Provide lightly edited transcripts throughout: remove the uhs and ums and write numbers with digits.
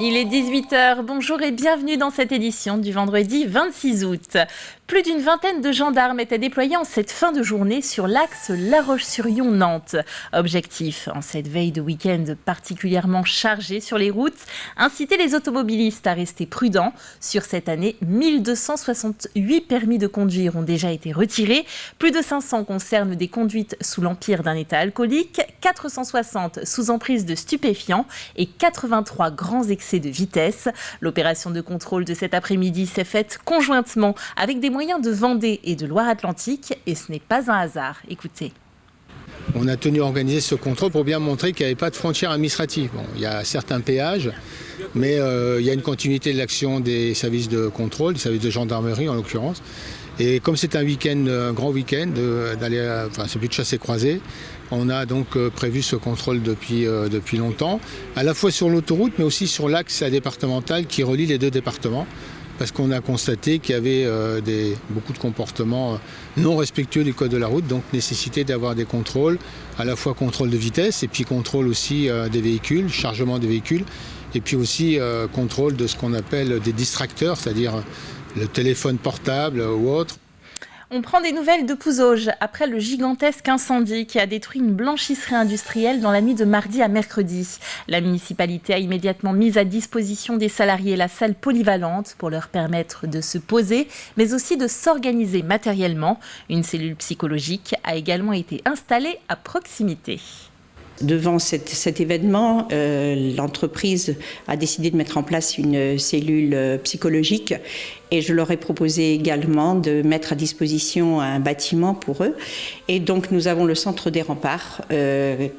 Il est 18h, bonjour et bienvenue dans cette édition du vendredi 26 août. Plus d'une vingtaine de gendarmes étaient déployés en cette fin de journée sur l'axe La Roche-sur-Yon-Nantes. Objectif, en cette veille de week-end particulièrement chargée sur les routes, inciter les automobilistes à rester prudents. Sur cette année, 1268 permis de conduire ont déjà été retirés. Plus de 500 concernent des conduites sous l'empire d'un état alcoolique, 460 sous emprise de stupéfiants et 83 grands excès de vitesse. L'opération de contrôle de cet après-midi s'est faite conjointement avec des moyens de Vendée et de Loire-Atlantique et ce n'est pas un hasard. Écoutez. On a tenu à organiser ce contrôle pour bien montrer qu'il n'y avait pas de frontière administrative. Bon, il y a certains péages, mais il y a une continuité de l'action des services de contrôle, des services de gendarmerie en l'occurrence. Et comme c'est un week-end, un grand week-end, c'est plus de chasse et croisée, on a donc prévu ce contrôle depuis longtemps, à la fois sur l'autoroute, mais aussi sur l'axe départemental qui relie les deux départements. Parce qu'on a constaté qu'il y avait beaucoup de comportements non respectueux du code de la route, donc nécessité d'avoir des contrôles, à la fois contrôle de vitesse et puis contrôle aussi des véhicules, chargement des véhicules, et puis aussi contrôle de ce qu'on appelle des distracteurs, c'est-à-dire le téléphone portable ou autre. On prend des nouvelles de Pouzauges après le gigantesque incendie qui a détruit une blanchisserie industrielle dans la nuit de mardi à mercredi. La municipalité a immédiatement mis à disposition des salariés la salle polyvalente pour leur permettre de se poser, mais aussi de s'organiser matériellement. Une cellule psychologique a également été installée à proximité. Devant cet événement, l'entreprise a décidé de mettre en place une cellule psychologique et je leur ai proposé également de mettre à disposition un bâtiment pour eux. Et donc nous avons le centre des remparts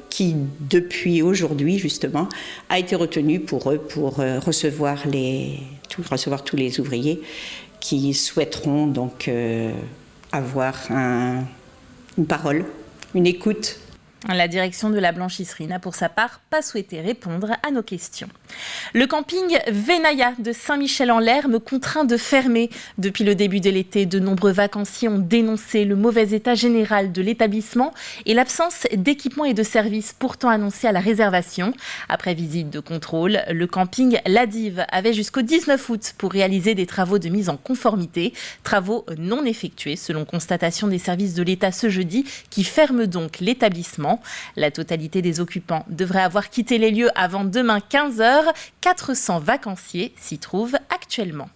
qui, depuis aujourd'hui justement, a été retenu pour eux pour recevoir tous les ouvriers qui souhaiteront donc avoir une parole, une écoute. La direction de la blanchisserie n'a pour sa part pas souhaité répondre à nos questions. Le camping Venaya de Saint-Michel-en-Lerme contraint de fermer. Depuis le début de l'été, de nombreux vacanciers ont dénoncé le mauvais état général de l'établissement et l'absence d'équipements et de services pourtant annoncés à la réservation. Après visite de contrôle, le camping Ladive avait jusqu'au 19 août pour réaliser des travaux de mise en conformité. Travaux non effectués selon constatation des services de l'État ce jeudi qui ferment donc l'établissement. La totalité des occupants devrait avoir quitté les lieux avant demain 15h. 400 vacanciers s'y trouvent actuellement.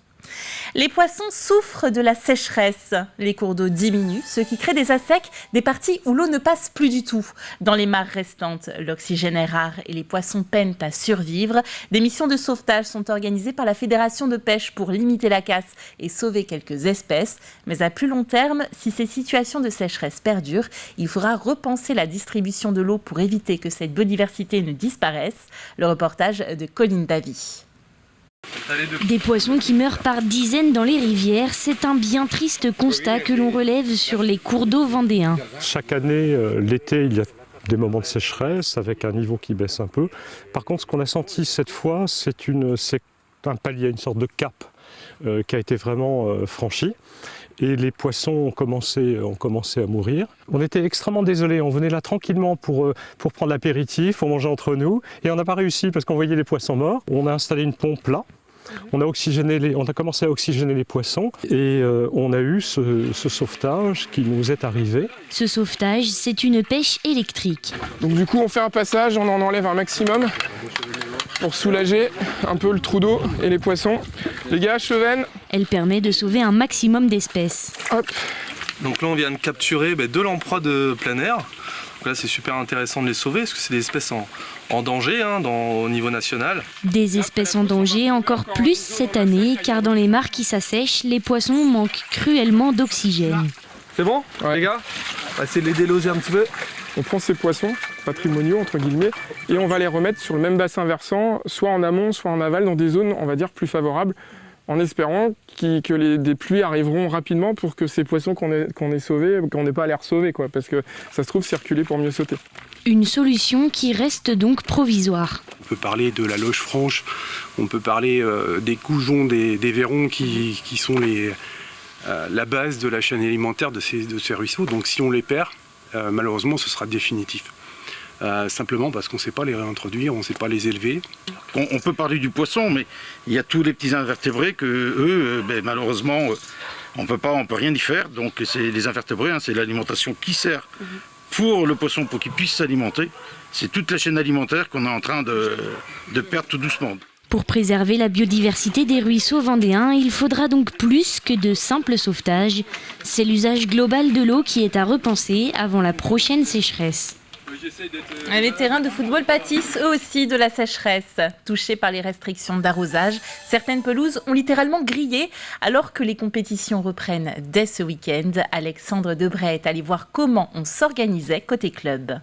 Les poissons souffrent de la sécheresse. Les cours d'eau diminuent, ce qui crée des assecs, des parties où l'eau ne passe plus du tout. Dans les mares restantes, l'oxygène est rare et les poissons peinent à survivre. Des missions de sauvetage sont organisées par la Fédération de pêche pour limiter la casse et sauver quelques espèces. Mais à plus long terme, si ces situations de sécheresse perdurent, il faudra repenser la distribution de l'eau pour éviter que cette biodiversité ne disparaisse. Le reportage de Colline Davy. Des poissons qui meurent par dizaines dans les rivières, c'est un bien triste constat que l'on relève sur les cours d'eau vendéens. Chaque année, l'été, il y a des moments de sécheresse avec un niveau qui baisse un peu. Par contre, ce qu'on a senti cette fois, c'est un palier, une sorte de cap qui a été vraiment franchi. Et les poissons ont commencé à mourir. On était extrêmement désolés, on venait là tranquillement pour prendre l'apéritif, on mangeait entre nous, et on n'a pas réussi parce qu'on voyait les poissons morts. On a installé une pompe là, on a commencé à oxygéner les poissons, et on a eu ce sauvetage qui nous est arrivé. Ce sauvetage, c'est une pêche électrique. Donc du coup, on fait un passage, on en enlève un maximum pour soulager un peu le trou d'eau et les poissons. Les gars, chevenne. Elle permet de sauver un maximum d'espèces. Hop. Donc là, on vient de capturer deux lamproies de plein air. Donc là, c'est super intéressant de les sauver parce que c'est des espèces en danger au niveau national. Des espèces en danger encore plus cette année, car dans les mares qui s'assèchent, les poissons manquent cruellement d'oxygène. C'est bon, ouais. Les gars? On va essayer de les déloger un petit peu. On prend ces poissons patrimoniaux, entre guillemets, et on va les remettre sur le même bassin versant, soit en amont, soit en aval, dans des zones, on va dire, plus favorables, en espérant que des pluies arriveront rapidement pour que ces poissons qu'on ait sauvés, qu'on n'ait pas à les ressauver, quoi, parce que ça se trouve circuler pour mieux sauter. Une solution qui reste donc provisoire. On peut parler de la loge franche, on peut parler des goujons, des vairons qui sont la base de la chaîne alimentaire de ces ruisseaux. Donc si on les perd, malheureusement ce sera définitif. simplement parce qu'on ne sait pas les réintroduire, on ne sait pas les élever. On peut parler du poisson, mais il y a tous les petits invertébrés que eux, malheureusement, on peut rien y faire. Donc c'est les invertébrés, c'est l'alimentation qui sert pour le poisson pour qu'il puisse s'alimenter. C'est toute la chaîne alimentaire qu'on est en train de perdre tout doucement. Pour préserver la biodiversité des ruisseaux vendéens, il faudra donc plus que de simples sauvetages. C'est l'usage global de l'eau qui est à repenser avant la prochaine sécheresse. Les terrains de football pâtissent eux aussi de la sécheresse. Touchés par les restrictions d'arrosage, certaines pelouses ont littéralement grillé alors que les compétitions reprennent dès ce week-end. Alexandre Debray est allé voir comment on s'organisait côté club.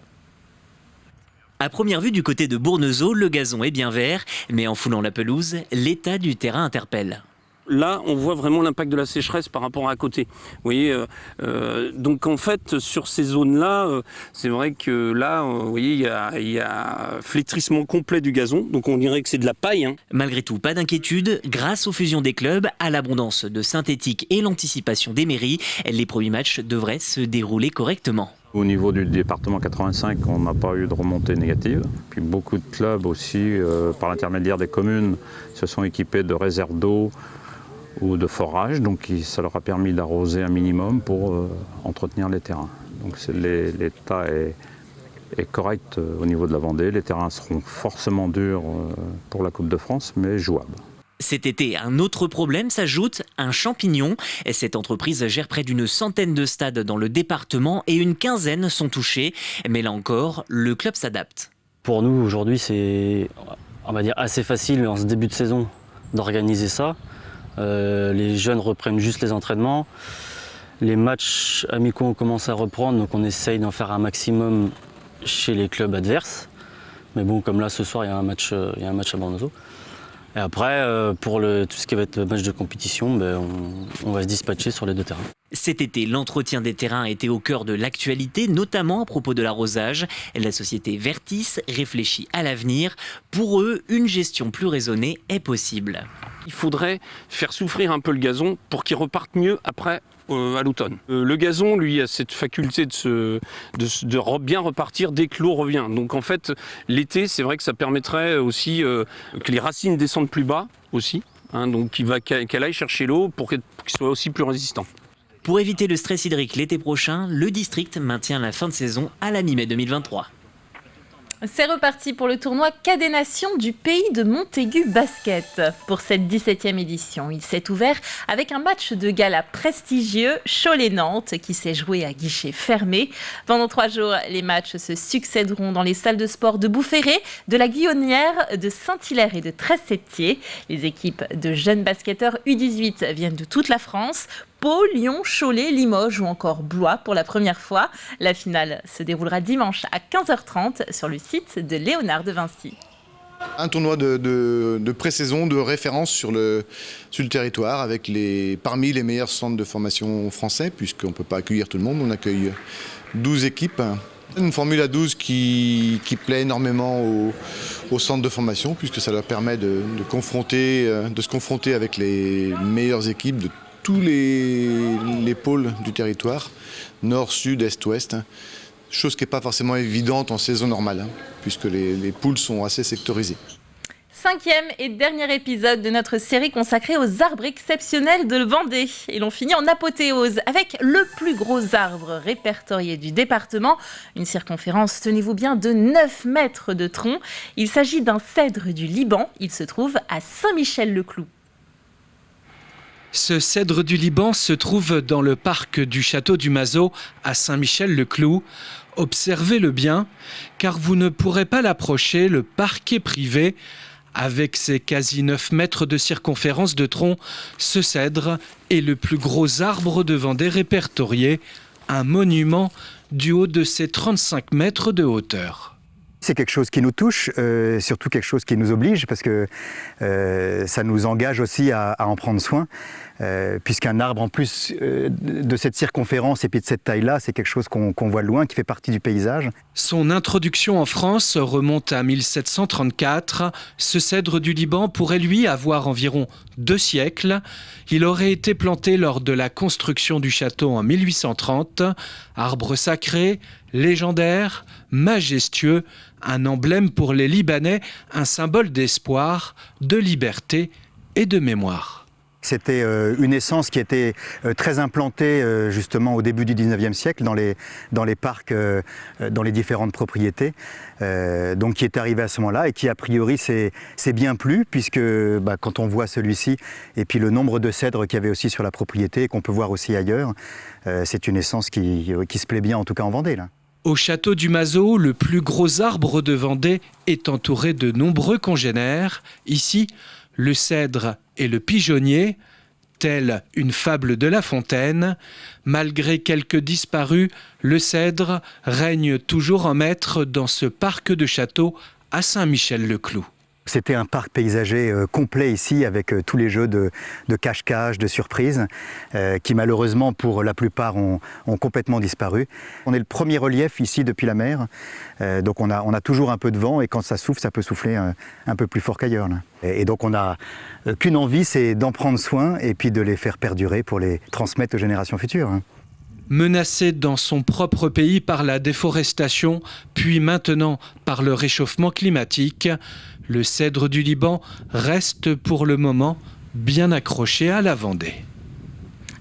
À première vue, du côté de Bournezeau, le gazon est bien vert, mais en foulant la pelouse, l'état du terrain interpelle. Là, on voit vraiment l'impact de la sécheresse par rapport à côté. Vous voyez, donc en fait, sur ces zones-là, c'est vrai que là, vous voyez, il y a flétrissement complet du gazon, donc on dirait que c'est de la paille. Malgré tout, pas d'inquiétude. Grâce aux fusions des clubs, à l'abondance de synthétique et l'anticipation des mairies, les premiers matchs devraient se dérouler correctement. Au niveau du département 85, on n'a pas eu de remontée négative. Puis beaucoup de clubs aussi, par l'intermédiaire des communes, se sont équipés de réserves d'eau ou de forage. Donc ça leur a permis d'arroser un minimum pour entretenir les terrains. Donc l'état est correct au niveau de la Vendée. Les terrains seront forcément durs pour la Coupe de France, mais jouables. Cet été, un autre problème s'ajoute, un champignon. Cette entreprise gère près d'une centaine de stades dans le département et une quinzaine sont touchés. Mais là encore, le club s'adapte. Pour nous, aujourd'hui, c'est, on va dire, assez facile en ce début de saison d'organiser ça. Les jeunes reprennent juste les entraînements. Les matchs amicaux ont commencé à reprendre, donc on essaye d'en faire un maximum chez les clubs adverses. Mais bon, comme là, ce soir, il y a un match à Bournezeau. Et après, pour tout ce qui va être le match de compétition, on va se dispatcher sur les deux terrains. Cet été, l'entretien des terrains était au cœur de l'actualité, notamment à propos de l'arrosage. La société Vertis réfléchit à l'avenir. Pour eux, une gestion plus raisonnée est possible. Il faudrait faire souffrir un peu le gazon pour qu'il reparte mieux après à l'automne. Le gazon, lui, a cette faculté de bien repartir dès que l'eau revient. Donc en fait, l'été, c'est vrai que ça permettrait aussi que les racines descendent plus bas aussi. Donc qu'elle aille chercher l'eau pour qu'il soit aussi plus résistant. Pour éviter le stress hydrique l'été prochain, le district maintient la fin de saison à la mi-mai 2023. C'est reparti pour le tournoi Cadet Nations du pays de Montaigu Basket. Pour cette 17e édition, il s'est ouvert avec un match de gala prestigieux, Cholet-Nantes, qui s'est joué à guichet fermé. Pendant 3 jours, les matchs se succéderont dans les salles de sport de Boufféré, de la Guillonnière, de Saint-Hilaire et de Tresse-Septier. Les équipes de jeunes basketteurs U18 viennent de toute la France. Pau, Lyon, Cholet, Limoges ou encore Blois pour la première fois. La finale se déroulera dimanche à 15h30 sur le site de Léonard de Vinci. Un tournoi de pré-saison, de référence sur le territoire avec parmi les meilleurs centres de formation français, puisqu'on ne peut pas accueillir tout le monde. On accueille 12 équipes. Une formule à 12 qui plaît énormément aux centres de formation, puisque ça leur permet de se confronter avec les meilleures équipes de tous les pôles du territoire, nord, sud, est, ouest, chose qui n'est pas forcément évidente en saison normale, puisque les poules sont assez sectorisées. 5e et dernier épisode de notre série consacrée aux arbres exceptionnels de Vendée. Et l'on finit en apothéose avec le plus gros arbre répertorié du département. Une circonférence, tenez-vous bien, de 9 mètres de tronc. Il s'agit d'un cèdre du Liban. Il se trouve à Saint-Michel-le-Cloux. Ce cèdre du Liban se trouve dans le parc du château du Mazo à Saint-Michel-le-Cloux. Observez-le bien, car vous ne pourrez pas l'approcher, le parc est privé. Avec ses quasi 9 mètres de circonférence de tronc, ce cèdre est le plus gros arbre de Vendée répertorié, un monument du haut de ses 35 mètres de hauteur. C'est quelque chose qui nous touche, surtout quelque chose qui nous oblige, parce que ça nous engage aussi à en prendre soin, puisqu'un arbre en plus de cette circonférence et puis de cette taille-là, c'est quelque chose qu'on voit de loin, qui fait partie du paysage. Son introduction en France remonte à 1734. Ce cèdre du Liban pourrait lui avoir environ 2 siècles. Il aurait été planté lors de la construction du château en 1830. Arbre sacré, légendaire, majestueux, un emblème pour les Libanais, un symbole d'espoir, de liberté et de mémoire. C'était une essence qui était très implantée justement au début du 19e siècle dans les parcs, dans les différentes propriétés, donc qui est arrivé à ce moment-là et qui a priori s'est bien plu puisque quand on voit celui-ci et puis le nombre de cèdres qu'il y avait aussi sur la propriété et qu'on peut voir aussi ailleurs, c'est une essence qui se plaît bien en tout cas en Vendée là. Au château du Mazot, le plus gros arbre de Vendée est entouré de nombreux congénères. Ici, le cèdre et le pigeonnier, telle une fable de La Fontaine. Malgré quelques disparus, le cèdre règne toujours en maître dans ce parc de château à Saint-Michel-le-Cloux. C'était un parc paysager complet ici avec tous les jeux de cache-cache, de surprise, qui malheureusement pour la plupart ont complètement disparu. On est le premier relief ici depuis la mer, donc on a toujours un peu de vent et quand ça souffle, ça peut souffler un peu plus fort qu'ailleurs. Et donc on n'a qu'une envie, c'est d'en prendre soin et puis de les faire perdurer pour les transmettre aux générations futures. Menacé dans son propre pays par la déforestation, puis maintenant par le réchauffement climatique, le cèdre du Liban reste pour le moment bien accroché à la Vendée.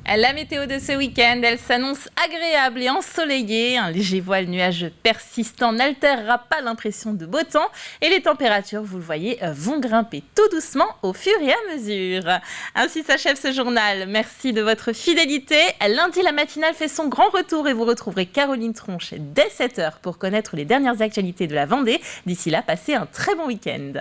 La météo de ce week-end, elle s'annonce agréable et ensoleillée. Un léger voile nuageux persistant n'altérera pas l'impression de beau temps. Et les températures, vous le voyez, vont grimper tout doucement au fur et à mesure. Ainsi s'achève ce journal. Merci de votre fidélité. Lundi, la matinale fait son grand retour et vous retrouverez Caroline Tronche dès 7h pour connaître les dernières actualités de la Vendée. D'ici là, passez un très bon week-end.